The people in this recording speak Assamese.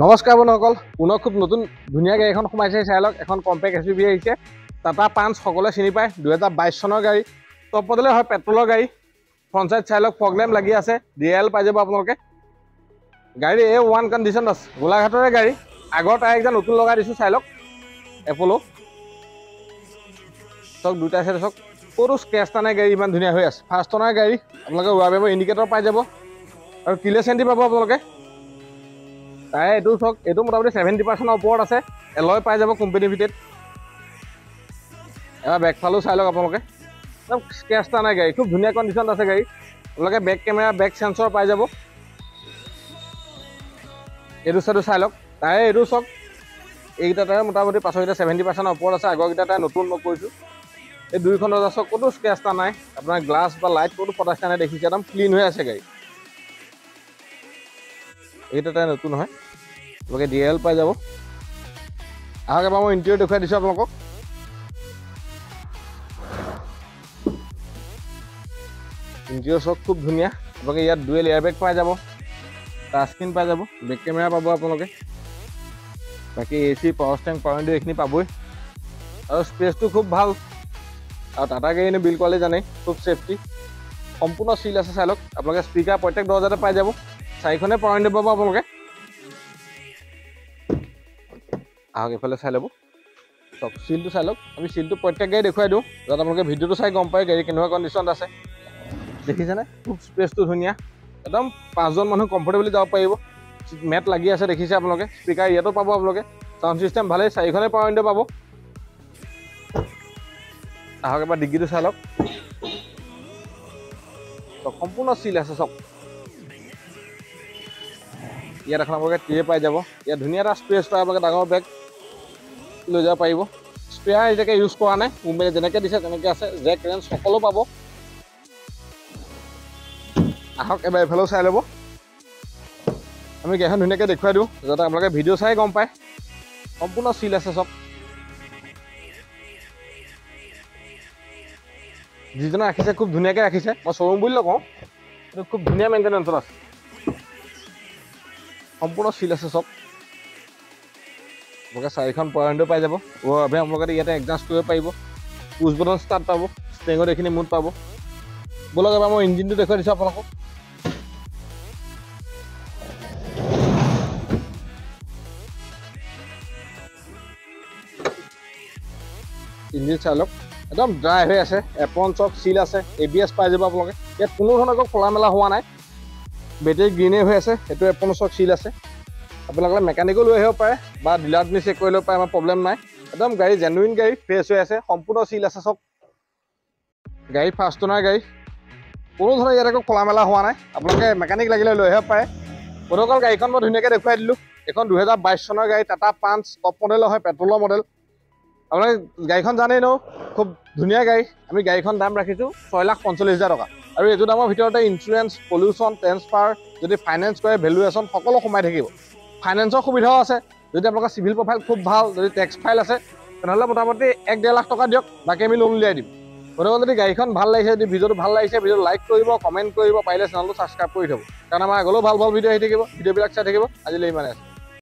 নমস্কাৰ বন্ধুসকল, পুনৰ খুব নতুন ধুনীয়া গাড়ী এখন সোমাইছে। চাই লওক, এখন কম্পেক্ট এছইউভি আহিছে। টাটা পাঞ্চ সকলোৱে চিনি পায়, 2022 চনৰ গাড়ী। টপ মডেলৰ হয়, পেট্ৰলৰ গাড়ী। ফ্ৰণ্ট চাইড চাই লওক, ফগলেম্প লাগি আছে। DL পাই যাব আপোনালোকে। গাড়ী A1 কণ্ডিশ্যন আছে, গোলাঘাটৰে গাড়ী। আগৰ টায়াৰ একদম নতুন লগাই দিছোঁ, চাই লওক। এপ'লো চাওক, দুটা চাইড চাওক, ক'তো স্ক্ৰেচ নাই। গাড়ী ইমান ধুনীয়া হৈ আছে। ফাৰ্ষ্ট অনাৰ গাড়ী। আপোনালোকে ৱাই পেপাৰ ইণ্ডিকেটৰ পাই যাব আৰু কিলেছ এণ্ট্ৰি পাব আপোনালোকে। তাই এইটো চাওক, এইটো মোটামুটি 70% ওপৰত আছে। এলয় পাই যাব কোম্পানী ভিতৰত। এবাৰ বেকফালো চাই লওক আপোনালোকে, একদম স্ক্ৰেচ নাই গাড়ী, খুব ধুনীয়া কণ্ডিশ্যনত আছে গাড়ী। আপোনালোকে বেক কেমেৰা, বেক চেঞ্চৰ পাই যাব। এইটো চাইডো চাই লওক, তাই এইটো চাওক, এইকেইটা টায়াৰ মোটামুটি পাছৰকেইটা 70% ওপৰত আছে। আগৰকেইটা টায়াৰ নতুন মই কৈছোঁ। এই দুইখন দৰ্জা চাওক, ক'তো স্ক্ৰেচ নাই। আপোনাৰ গ্লাছ বা লাইট ক'তো ফটাচ নাই, দেখিছে একদম ক্লিন হৈ আছে গাড়ী। এইকেইটা টায়াৰ নতুন হয়। আপোনালোকে DL পাই যাব। আহক এবাৰ মই ইণ্টেৰিয়ৰ দেখুৱাই দিছোঁ আপোনালোকক। ইণ্টেৰিয়ৰ চাওক, খুব ধুনীয়া। আপোনালোকে ইয়াত ডুৱেল এয়াৰবেগ পাই যাব, টাচ স্ক্ৰীন পাই যাব, বেক কেমেৰা পাব আপোনালোকে। বাকী AC, power steering, power window এইখিনি পাবই। আৰু স্পেচটো খুব ভাল। আৰু টাটা গাড়ী এনে বিল্ড কোৱালিটি জানেই, খুব ছেফটি। সম্পূৰ্ণ চিল আছে, চাই লওক। আপোনালোকে স্পীকাৰ প্ৰত্যেক দৰ্জাতে পাই যাব। 4খনে পাৱাৰ উইণ্ডো পাব আপোনালোকে। আহক এইফালে চাই ল'ব, চাওক চিলটো চাই লওক। আমি চিলটো প্ৰত্যেক গাড়ী দেখুৱাই দিওঁ, যাতে আপোনালোকে ভিডিঅ'টো চাই গম পায় গাড়ী কেনেকুৱা কণ্ডিশ্যনত আছে। দেখিছেনে, খুব স্পেচটো ধুনীয়া। একদম 5জন মানুহ কমফৰ্টেবলি যাব পাৰিব। মেট লাগি আছে, দেখিছে আপোনালোকে। স্পীকাৰ ইয়াতো পাব আপোনালোকে। চাউণ্ড চিষ্টেম ভালেই, 4খনে পাৱাৰ উইণ্ডো পাব। আহক এবাৰ ডিগ্গিটো চাই লওক, সম্পূৰ্ণ চিল আছে চাওক। ইয়াত এখন আপোনালোকে ট্ৰে পাই যাব। ইয়াত ধুনীয়া এটা স্পেচ পায়, আপোনালোকে ডাঙৰ বেগ লৈ যাব পাৰিব। স্পেয়াৰ এতিয়ালৈকে ইউজ কৰা নাই, কোম্পানীয়ে যেনেকৈ দিছে তেনেকৈ আছে। জেক ৰেঞ্জ সকলো পাব। আহক এবাৰ এইফালেও চাই ল'ব। আমি গাড়ীখন ধুনীয়াকৈ দেখুৱাই দিওঁ, যাতে আপোনালোকে ভিডিঅ' চাই গম পায়। সম্পূৰ্ণ চিল আছে চব। যিজনে ৰাখিছে খুব ধুনীয়াকৈ ৰাখিছে। মই শ্ব'ৰুম বুলি নকওঁ, কিন্তু খুব ধুনীয়া মেইনটেনেঞ্চত আছে। সম্পূৰ্ণ চিল আছে চব। আপোনালোকে 4খন পাৱাৰ উইণ্ডো পাই যাব। আপোনালোকে ইয়াতে এডজাষ্ট কৰিব পাৰিব। পুছ বটন ষ্টাৰ্ট পাব। ষ্টেৰিঙত এইখিনি মুড পাব। ব'লক এবাৰ মই ইঞ্জিনটো দেখুৱাই দিছোঁ আপোনালোকক। ইঞ্জিন চাই লওক, একদম ড্ৰাই হৈ আছে। এপ্ৰন চক চিল আছে। ABS পাই যাব আপোনালোকে। ইয়াত কোনো ধৰণৰ একো খোলা মেলা হোৱা নাই। বেটেৰী গ্ৰীণেই হৈ আছে। সেইটো এপ্ৰন চক চিল আছে। আপোনালোকে মেকানিকো লৈ আহিব পাৰে বা ডিলাৰত নি চেক কৰি ল'ব পাৰে, আমাৰ প্ৰব্লেম নাই। একদম গাড়ী জেনুইন গাড়ী, ফ্ৰেছ হৈ আছে। সম্পূৰ্ণ চিল আছে চব। গাড়ী ফাৰ্ষ্ট অনাৰ গাড়ী। কোনো ধৰণৰ ইয়াত একো খোলা মেলা হোৱা নাই। আপোনালোকে মেকানিক লাগিলে লৈ আহিব পাৰে। বন্ধুসকল, গাড়ীখন মই ধুনীয়াকৈ দেখুৱাই দিলোঁ। এইখন 2022 চনৰ গাড়ী, টাটা পাঞ্চ। টপ মডেলৰ হয়, পেট্ৰলৰ মডেল। আপোনালোকে গাড়ীখন জানেই ন, খুব ধুনীয়া গাড়ী। আমি গাড়ীখন দাম ৰাখিছোঁ 6,45,000 টকা। আৰু এইটো দামৰ ভিতৰতে ইঞ্চুৰেঞ্চ, পলিউশ্যন, ট্ৰেন্সফাৰ, যদি ফাইনেন্স কৰে, ভেলুৱেশ্যন সকলো সোমাই থাকিব। ফাইনেন্সৰ সুবিধাও আছে। যদি আপোনালোকৰ চিভিল প্ৰফাইল খুব ভাল, যদি টেক্স ফাইল আছে, তেনেহ'লে মোটামুটি 1-1.5 লাখ টকা দিয়ক, বাকী আমি লোন উলিয়াই দিম। গতিকে যদি গাড়ীখন ভাল লাগিছে, যদি ভিডিঅ'টো ভাল লাগিছে, ভিডিঅ'টো লাইক কৰিব, কমেণ্ট কৰিব, পাৰিলে চেনেলটো ছাবস্ক্ৰাইব কৰি থ'ব। কাৰণ আমাৰ আগলৈও ভাল ভাল ভিডিঅ' আহি থাকিব। ভিডিঅ'বিলাক চাই থাকিব। আজিলৈ ইমানে আছে।